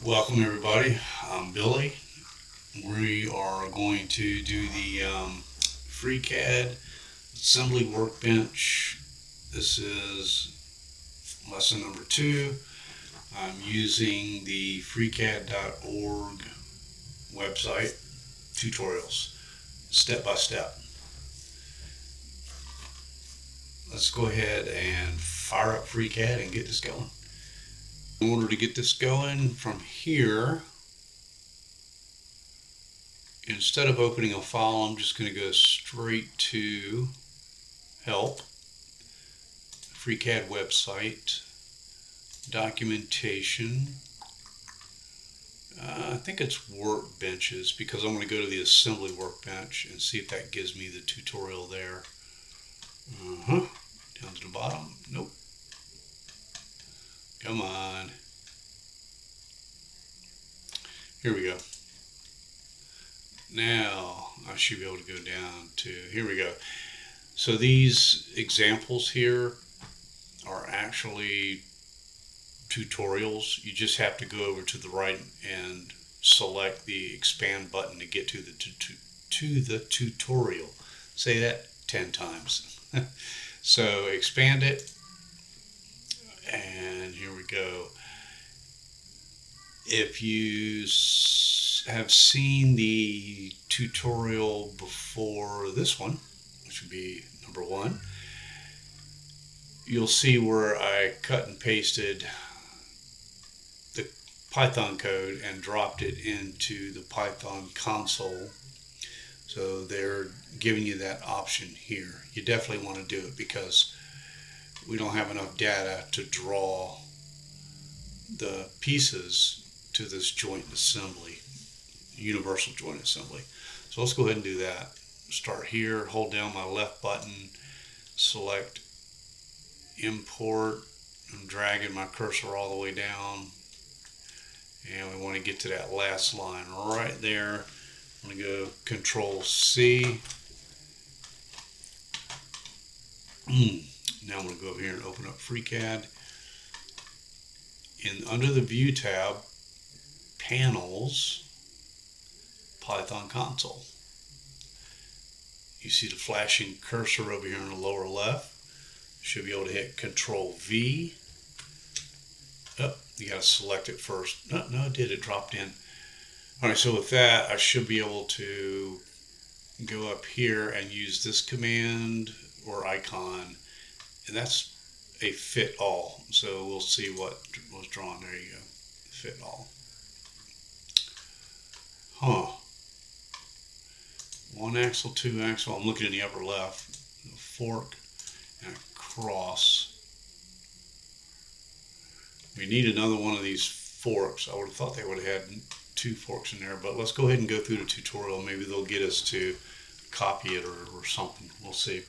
Welcome everybody. I'm Billy. We are going to do the FreeCAD assembly workbench. This is lesson number 2. I'm using the FreeCAD.org website tutorials, step by step. Let's go ahead and fire up FreeCAD and get this going. In order to get this going from here, instead of opening a file, I'm just going to go straight to Help, FreeCAD website, Documentation. I think it's Workbenches because I'm going to go to the Assembly Workbench and see if that gives me the tutorial there. Down to the bottom. Nope. Come on. Here we go. Now I should be able to go down to, here we go. So these examples here are actually tutorials. You just have to go over to the right and select the expand button to get to the tutorial. Say that 10 times. So expand it, and here we go. If you have seen the tutorial before this one, which would be number 1, you'll see where I cut and pasted the Python code and dropped it into the Python console. So they're giving you that option here. You definitely want to do it because we don't have enough data to draw the pieces to this joint assembly, universal joint assembly. So let's go ahead and do that. Start here, hold down my left button, select import. I'm dragging my cursor all the way down, and we want to get to that last line right there. I'm going to go Control C. Now I'm going to go over here and open up FreeCAD. And under the View tab, Panels, Python Console. You see the flashing cursor over here in the lower left. Should be able to hit Control V. Oh, you got to select it first. No, it did. It dropped in. Alright, so with that, I should be able to go up here and use this command or icon, and that's a fit all. So we'll see what was drawn. There you go. Fit all. One axle, two axle. I'm looking in the upper left. A fork and a cross. We need another one of these forks. I would have thought they would have had 2 forks in there, but let's go ahead and go through the tutorial. Maybe they'll get us to copy it or something. We'll see.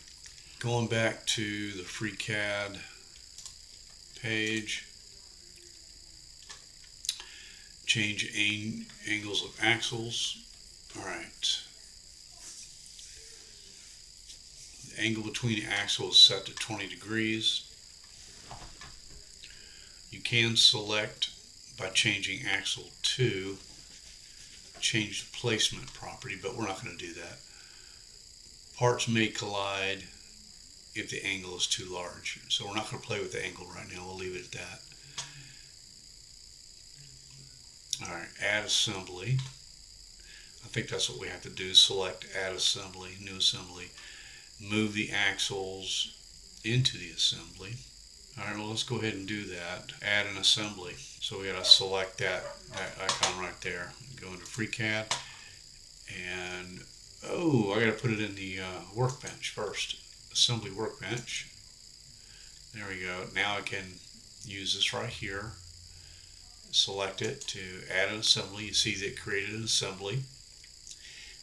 Going back to the FreeCAD page, change angles of axles. All right. The angle between the axles is set to 20 degrees. You can select by changing axle 2, change the placement property, but we're not going to do that. Parts may collide if the angle is too large, so we're not going to play with the angle right now. We'll leave it at that. Alright, add assembly. I think that's what we have to do. Select add assembly, new assembly. Move the axles into the assembly. Alright, well, let's go ahead and do that. Add an assembly. So we got to select that icon right there. Go into FreeCAD, and I got to put it in the workbench first. Assembly workbench. There we go. Now I can use this right here. Select it to add an assembly. You see that it created an assembly.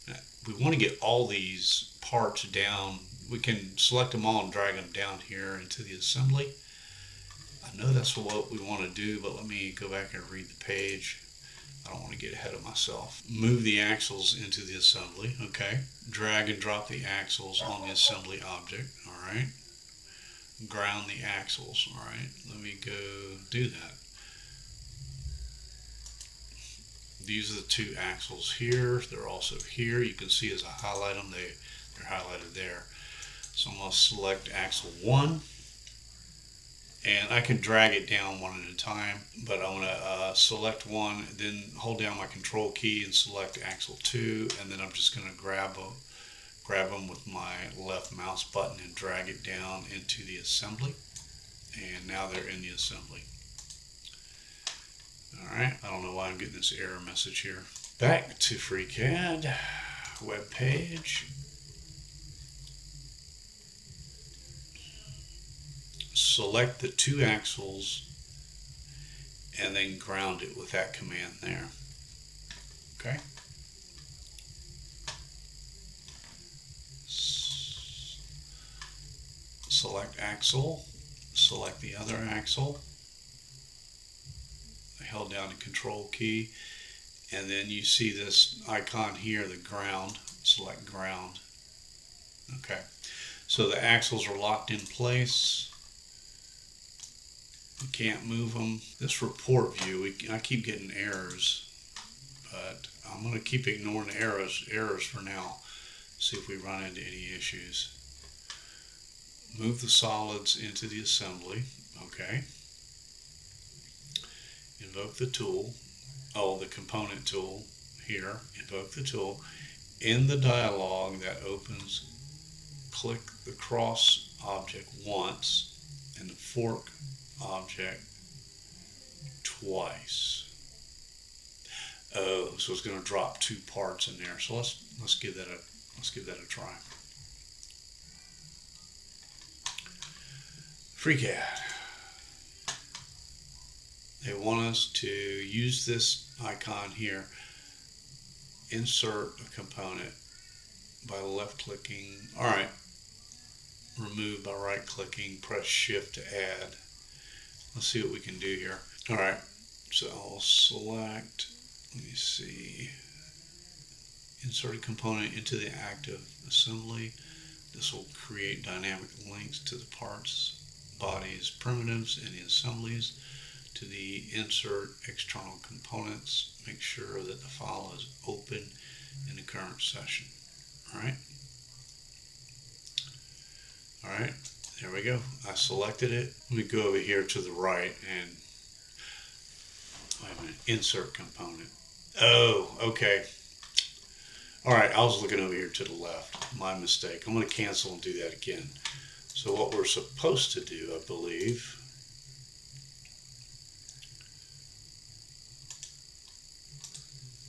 Now, we want to get all these parts down. We can select them all and drag them down here into the assembly. I know that's what we want to do, but let me go back and read the page. I don't want to get ahead of myself. Move the axles into the assembly. Okay. Drag and drop the axles on the assembly object. All right. Ground the axles. All right. Let me go do that. these are the two axles here. They're also here. You can see as I highlight them, they're highlighted there. So I'm going to select axle 1, and I can drag it down one at a time, but I'm going to select 1, then hold down my control key and select axle 2, and then I'm just going to grab them with my left mouse button and drag it down into the assembly. And now they're in the assembly. Alright, I don't know why I'm getting this error message here. Back to FreeCAD web page. Select the two axles and then ground it with that command there. Okay. Select axle, select the other axle. I held down the control key, and then you see this icon here, the ground. Select ground. Okay, so the axles are locked in place. We can't move them. This report view, I keep getting errors, but I'm going to keep ignoring the errors for now. See if we run into any issues. Move the solids into the assembly. Okay. Invoke the tool. Oh, the component tool here. Invoke the tool. In the dialog that opens, click the cross object once and the fork object twice. Oh, so it's going to drop two parts in there. So let's give that a try. FreeCAD. They want us to use this icon here, insert a component by left clicking. Alright, remove by right clicking, press shift to add. Let's see what we can do here. Alright, so I'll select, let me see, insert a component into the active assembly. This will create dynamic links to the parts, bodies, primitives, and the assemblies to the insert external components. Make sure that the file is open in the current session. Alright, there we go. I selected it. Let me go over here to the right and I have an insert component. Oh, okay. Alright, I was looking over here to the left. My mistake. I'm going to cancel and do that again. So what we're supposed to do, I believe,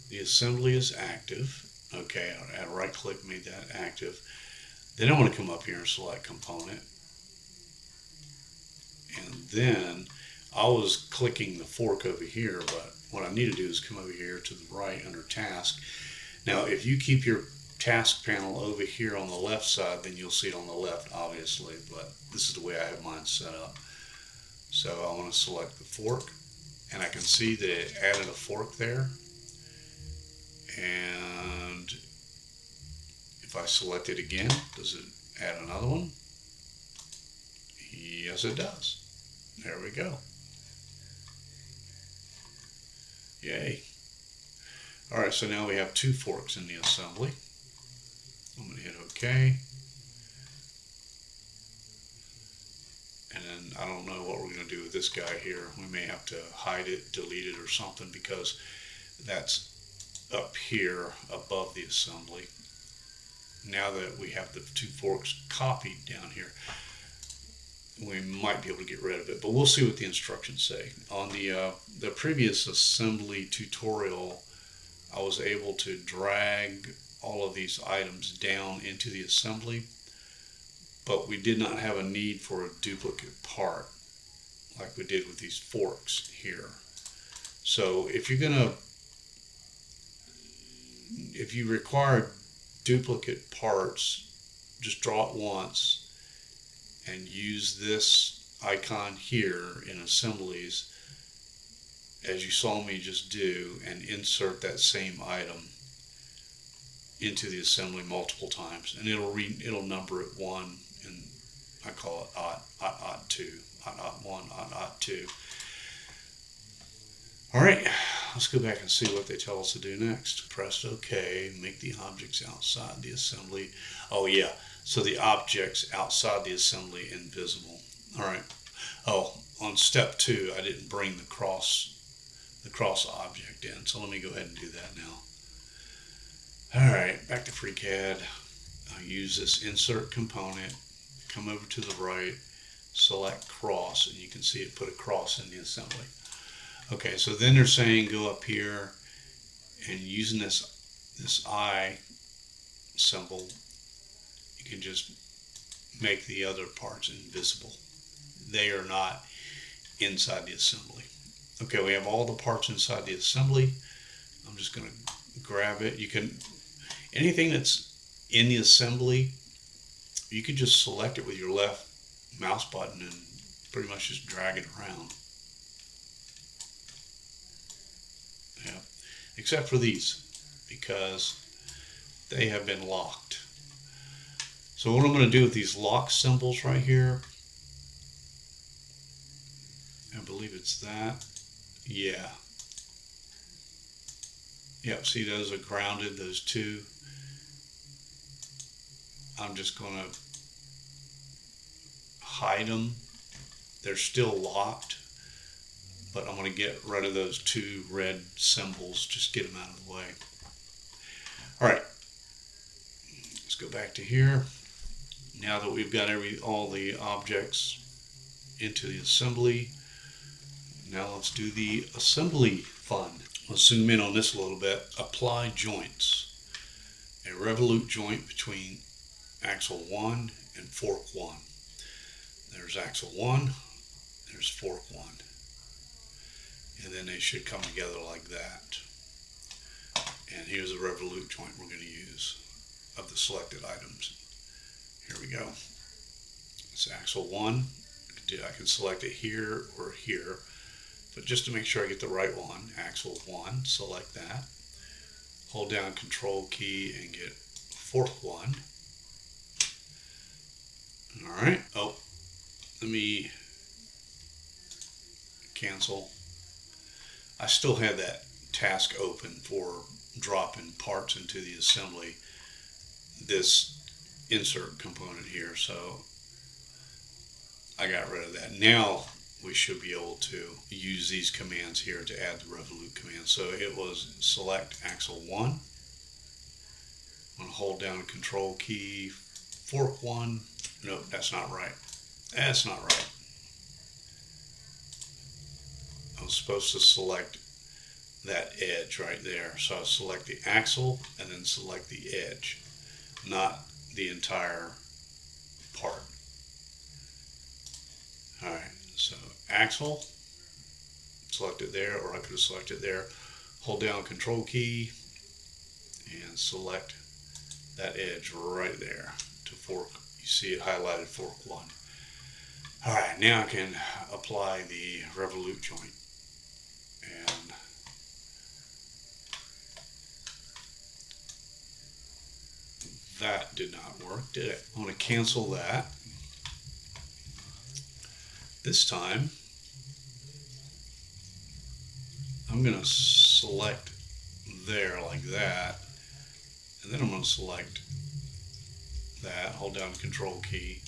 the assembly is active. Okay, I right click, made that active. Then I want to come up here and select component. And then I was clicking the fork over here, but what I need to do is come over here to the right under task. Now, if you keep your task panel over here on the left side, then you'll see it on the left, obviously, but this is the way I have mine set up. So I want to select the fork, and I can see that it added a fork there. And if I select it again, does it add another one? Yes, it does. There we go. Yay. Alright, so now we have two forks in the assembly. I'm going to hit OK. And then I don't know what we're going to do with this guy here. We may have to hide it, delete it or something, because that's up here above the assembly. Now that we have the two forks copied down here, we might be able to get rid of it, but we'll see what the instructions say. On the previous assembly tutorial, I was able to drag all of these items down into the assembly, but we did not have a need for a duplicate part like we did with these forks here. So if you require duplicate parts, just draw it once and use this icon here in assemblies as you saw me just do, and insert that same item into the assembly multiple times, and it'll number it 1, and I call it OT 2, OT 1, OT 2. All right, let's go back and see what they tell us to do next. Press OK, make the objects outside the assembly. Oh yeah, so the objects outside the assembly invisible. All right. Oh, on step 2, I didn't bring the cross object in, so let me go ahead and do that now. All right, back to FreeCAD. I'll use this insert component, come over to the right, select cross, and you can see it put a cross in the assembly. Okay, so then they're saying go up here and using this eye symbol, you can just make the other parts invisible. They are not inside the assembly. Okay, we have all the parts inside the assembly. I'm just going to grab it. You can, anything that's in the assembly, you can just select it with your left mouse button and pretty much just drag it around. Yeah, except for these, because they have been locked. So what I'm going to do with these lock symbols right here, I believe it's that. Yeah. Yep, see those are grounded, those two. I'm just going to hide them. They're still locked, but I'm going to get rid of those two red symbols, just get them out of the way. All right, let's go back to here. Now that we've got all the objects into the assembly, now let's do the assembly fun. Let's zoom in on this a little bit. Apply joints. A revolute joint between axle 1 and fork 1. There's axle 1, there's fork 1. And then they should come together like that. And here's the revolute joint we're going to use of the selected items. Here we go. It's axle 1. I can select it here or here, but just to make sure I get the right one, axle 1, select that. Hold down Control key and get fork 1. All right. Oh, let me cancel. I still have that task open for dropping parts into the assembly, this insert component here, so I got rid of that. Now we should be able to use these commands here to add the revolute command. So it was select axle 1. I'm going to hold down Control key, fork 1. Nope, that's not right. That's not right. I was supposed to select that edge right there. So I'll select the axle and then select the edge, not the entire part. Alright, so axle, select it there, or I could have selected there. Hold down Control key and select that edge right there to fork. You see it highlighted fork 1. Alright, now I can apply the revolute joint. And that did not work, did it? I'm going to cancel that. This time, I'm going to select there like that, and then I'm going to select that, hold down the Control key,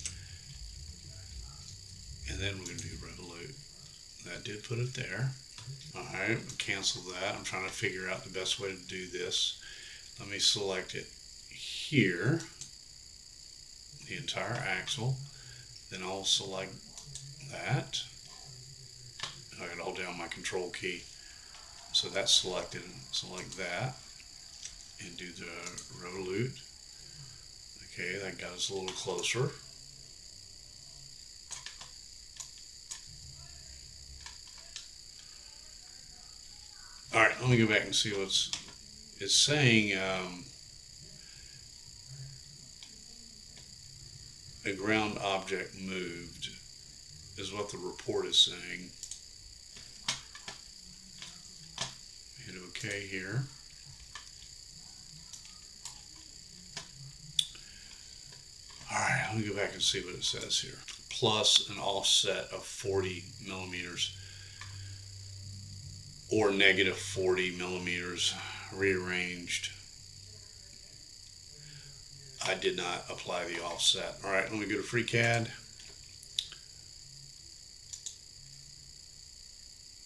and then we're going to do revolute. That did put it there. Alright, cancel that. I'm trying to figure out the best way to do this. Let me select it here, the entire axle, then I'll select that. I can hold down my Control key. So that's selected. Select that and do the revolute. Okay, that got us a little closer. Alright, let me go back and see what's it's saying. A ground object moved is what the report is saying. Hit OK here. Alright, let me go back and see what it says here. Plus an offset of 40 millimeters or negative 40 millimeters rearranged. I did not apply the offset. All right, let me go to FreeCAD.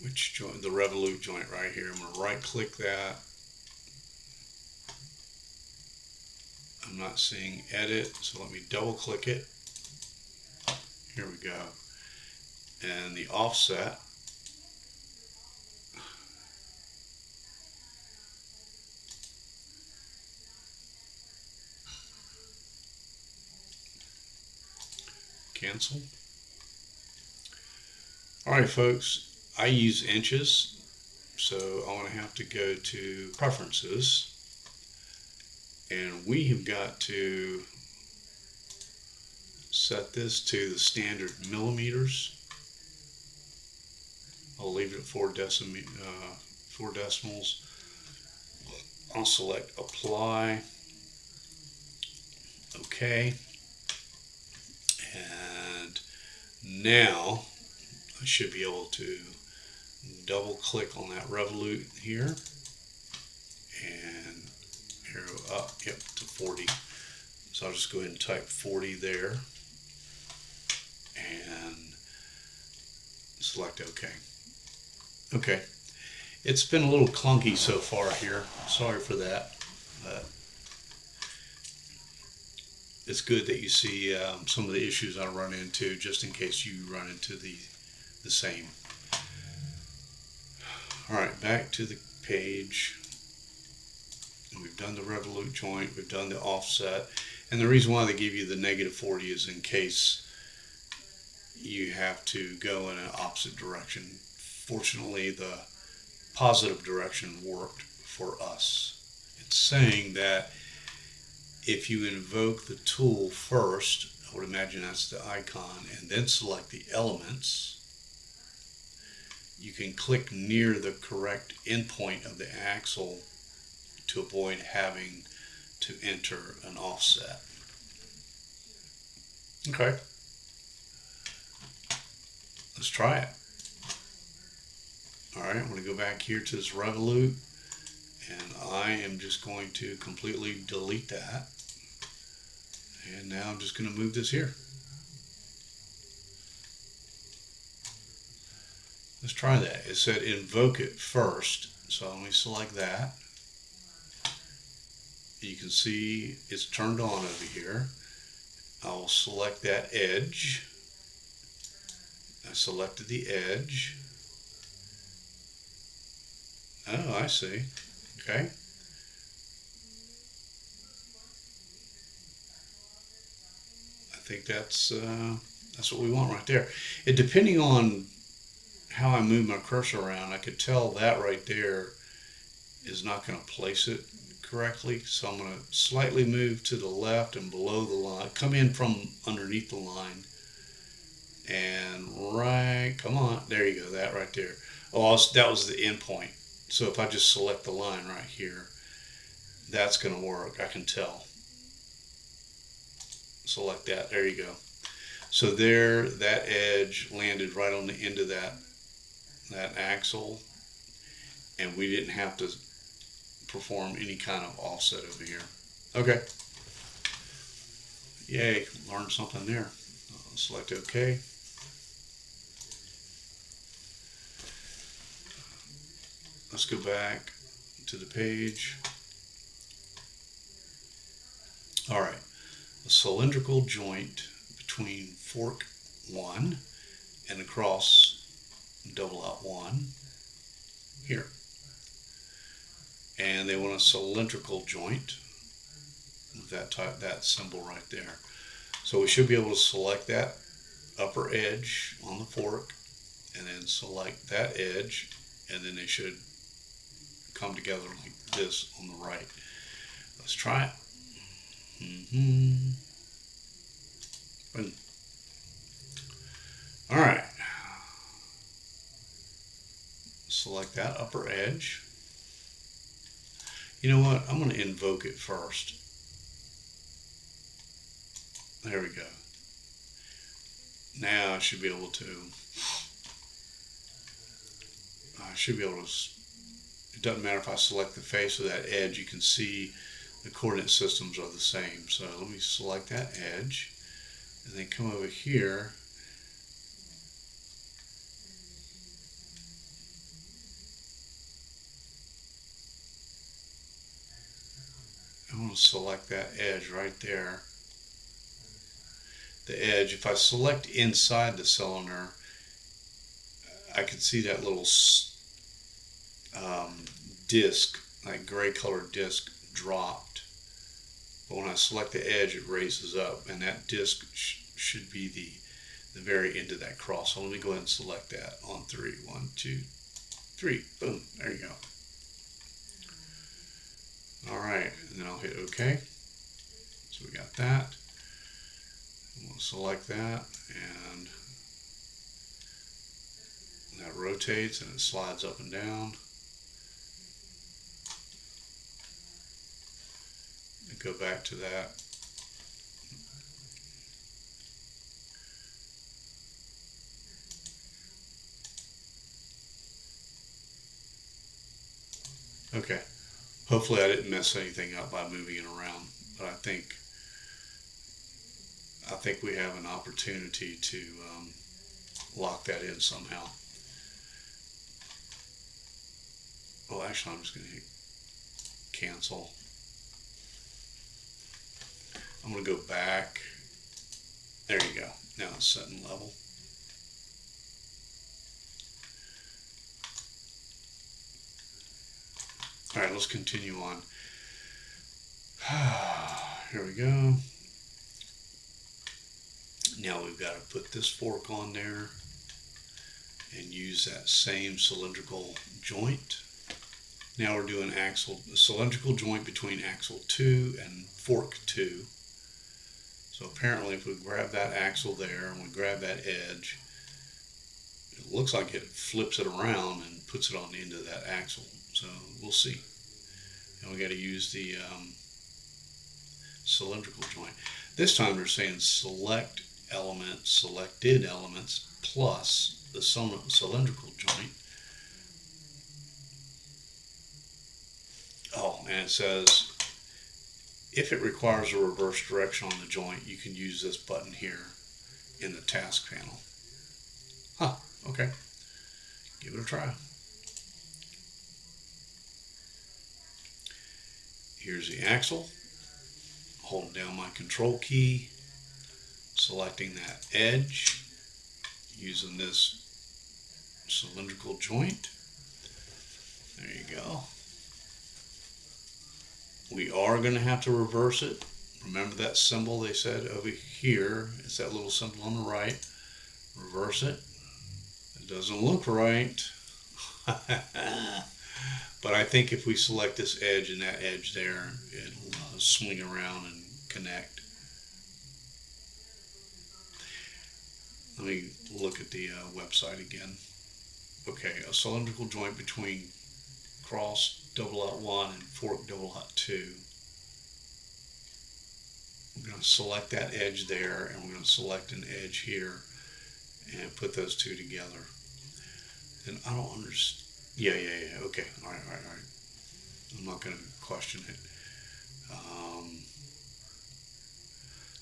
Which joint? The revolute joint right here. I'm going to right click that. I'm not seeing edit, so let me double click it. Here we go. And the offset. Cancel. Alright folks, I use inches, so I'm going to have to go to preferences, and we have got to set this to the standard millimeters. I'll leave it at 4 decimals. I'll select apply, OK, and now I should be able to double click on that revolute here and arrow up, yep, to 40. So I'll just go ahead and type 40 there and select OK. Okay, it's been a little clunky so far here. Sorry for that. But it's good that you see some of the issues I run into, just in case you run into the same. Alright, back to the page. We've done the revolute joint, we've done the offset, and the reason why they give you the negative 40 is in case you have to go in an opposite direction. Fortunately, the positive direction worked for us. It's saying that if you invoke the tool first, I would imagine that's the icon, and then select the elements, you can click near the correct endpoint of the axle to avoid having to enter an offset. Okay, let's try it. Alright, I'm going to go back here to this revolute, and I am just going to completely delete that. And now I'm just going to move this here. Let's try that. It said invoke it first, so let me select that. You can see it's turned on over here. I'll select that edge. I selected the edge. Oh, I see. Okay. I think that's what we want right there. It, depending on how I move my cursor around, I could tell that right there is not going to place it correctly. So I'm going to slightly move to the left and below the line, come in from underneath the line, and right, come on, there you go, that right there. Oh, that was the end point. So if I just select the line right here, that's going to work. I can tell. Select that. There you go. So there, that edge landed right on the end of that axle, and we didn't have to perform any kind of offset over here. Okay. Yay, learned something there. Select OK. Let's go back to the page. All right, a cylindrical joint between fork 1 and across double out 1 here. And they want a cylindrical joint with that symbol right there. So we should be able to select that upper edge on the fork and then select that edge, and then they should come together like this on the right. Let's try it. Boom. All right. Select that upper edge. You know what? I'm going to invoke it first. There we go. Now I should be able to doesn't matter if I select the face of that edge, you can see the coordinate systems are the same. So let me select that edge and then come over here. I'm going to select that edge right there. The edge, if I select inside the cylinder, I can see that little disc, like gray colored disc, dropped. But when I select the edge, it raises up, and that disc should be the very end of that cross. So let me go ahead and select that on 3. 1, 2, 3. Boom. There you go. All right, and then I'll hit OK. So we got that. We'll select that, and that rotates and it slides up and down. And go back to that. Okay. Hopefully I didn't mess anything up by moving it around, but I think we have an opportunity to lock that in somehow. Well, actually, I'm just going to hit cancel. I'm going to go back. There you go. Now it's set in level. All right, let's continue on. Here we go. Now we've got to put this fork on there and use that same cylindrical joint. Now we're doing cylindrical joint between axle 2 and fork 2. So apparently if we grab that axle there and we grab that edge, it looks like it flips it around and puts it on the end of that axle. So we'll see. And we got to use the cylindrical joint. This time they're saying select element, selected elements plus the cylindrical joint. Oh, and it says if it requires a reverse direction on the joint, you can use this button here in the task panel. Huh, okay. Give it a try. Here's the axle. Holding down my control key, selecting that edge, using this cylindrical joint. There you go. We are going to have to reverse it. Remember that symbol they said over here? It's that little symbol on the right. Reverse it. It doesn't look right. But I think if we select this edge and that edge there, it'll swing around and connect. Let me look at the website again. Okay, a cylindrical joint between cross double out 1 and fork double out 2. We're going to select that edge there, and we're going to select an edge here and put those two together. And I don't understand. Yeah. Okay. All right. I'm not going to question it.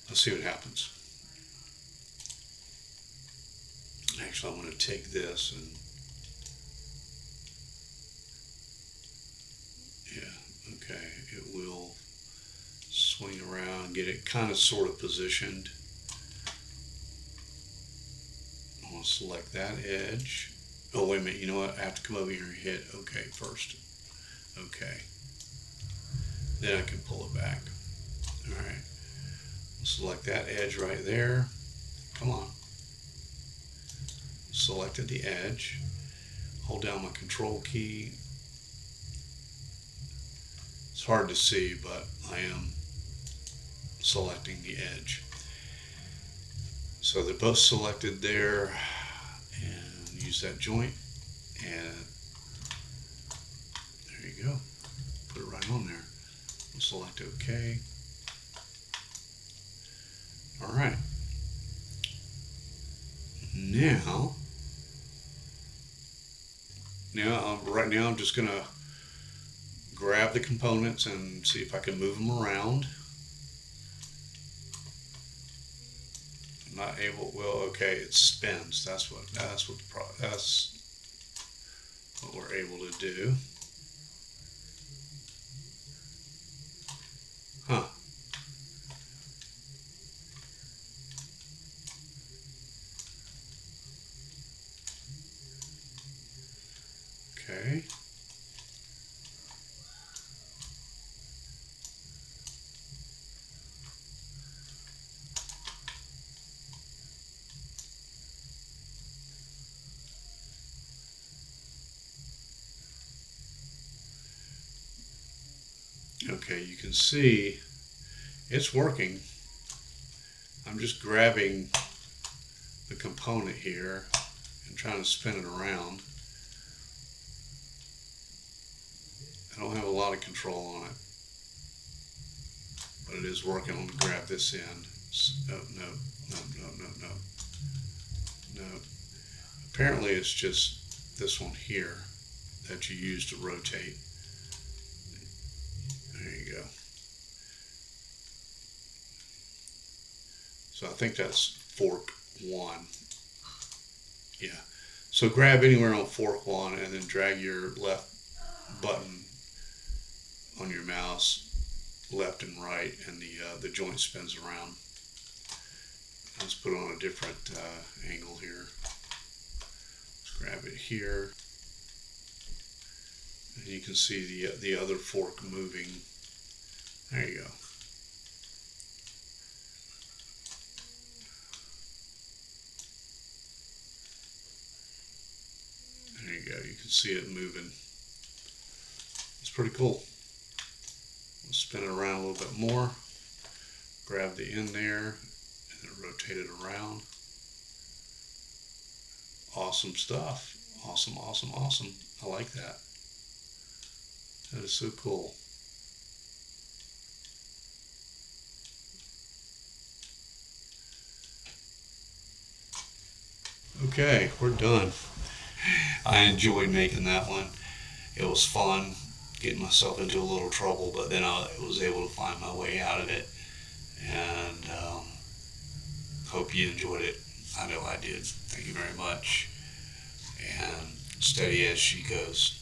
Let's see what happens. Actually, I'm going to take this and okay, it will swing around, get it kind of sort of positioned. I'm going to select that edge. Oh, wait a minute, you know what? I have to come over here and hit OK first. Okay. Then I can pull it back. All right. Select that edge right there. Come on. Selected the edge. Hold down my control key. It's hard to see, but I am selecting the edge. So they're both selected there, and use that joint, and there you go. Put it right on there. We'll select OK. All right. Now right now I'm just gonna grab the components and see if I can move them around. I'm not able. Well, okay, it spins. That's what we're able to do. Huh. Okay. Okay, you can see it's working. I'm just grabbing the component here and trying to spin it around. I don't have a lot of control on it, but it is working. I'm going to grab this end. Oh, no, no, no, no, no, no. Apparently it's just this one here that you use to rotate. There you go. So I think that's fork 1. Yeah. So grab anywhere on fork 1 and then drag your left button on your mouse left and right, and the joint spins around. Let's put it on a different angle here. Let's grab it here, and you can see the other fork moving. There you go. There you go. You can see it moving. It's pretty cool. We'll spin it around a little bit more. Grab the end there and then rotate it around. Awesome stuff. Awesome, awesome, awesome. I like that. That is so cool. Okay, we're done. I enjoyed making that one. It was fun getting myself into a little trouble, but then I was able to find my way out of it. And hope you enjoyed it. I know I did. Thank you very much. And steady as she goes.